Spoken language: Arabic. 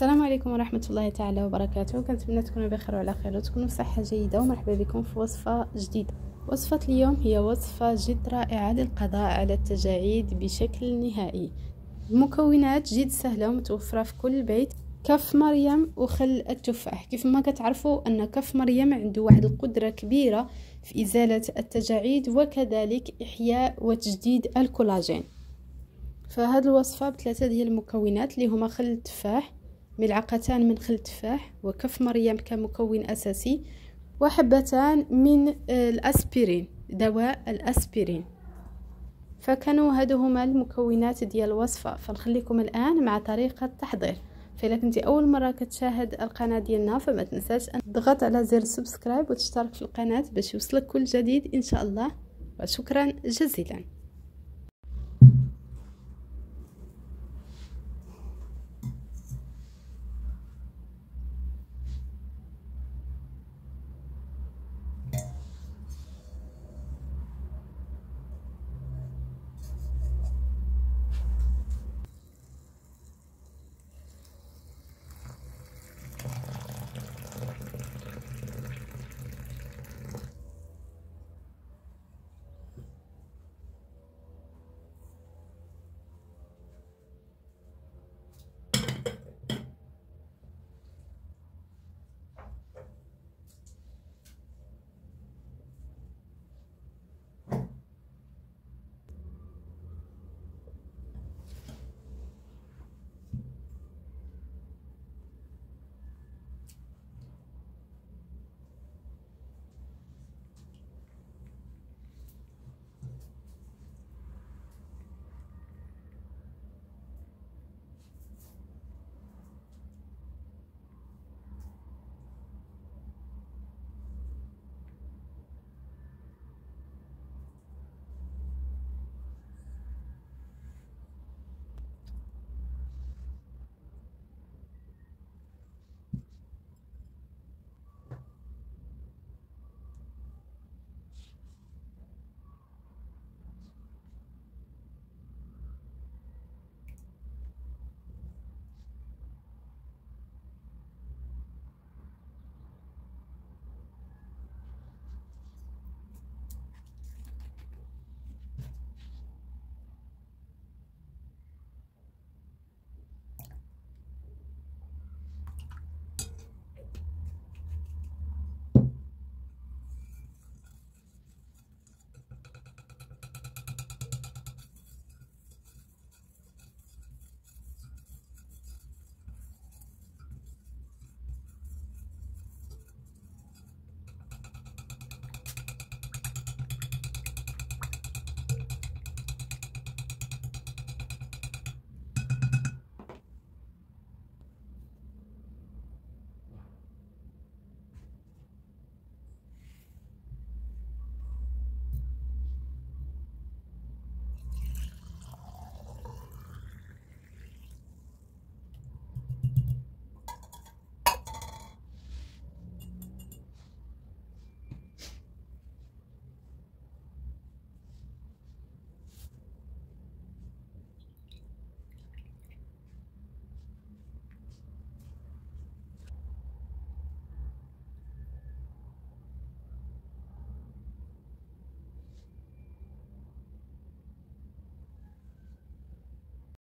السلام عليكم ورحمة الله تعالى وبركاته. كنتمنى تكونوا بخير وعلى خير وتكونوا بصحة جيدة، ومرحبا بكم في وصفة جديدة. وصفة اليوم هي وصفة جد رائعة للقضاء على التجاعيد بشكل نهائي. المكونات جد سهلة ومتوفرة في كل بيت: كف مريم وخل التفاح. كيف ما كتعرفوا ان كف مريم عنده واحد القدرة كبيرة في ازالة التجاعيد وكذلك احياء وتجديد الكولاجين. فهاد الوصفة بثلاثة ديال المكونات اللي هما خل التفاح، ملعقتان من خل التفاح، وكف مريم كمكون اساسي، وحبتان من الاسبرين، دواء الاسبرين. فكانوا هادو هما المكونات ديال الوصفه. فنخليكم الان مع طريقه التحضير. فإلا كنتي اول مره كتشاهد القناه ديالنا فما تنساش ان تضغط على زر سبسكرايب وتشترك في القناه باش يوصلك كل جديد ان شاء الله. وشكرا جزيلا.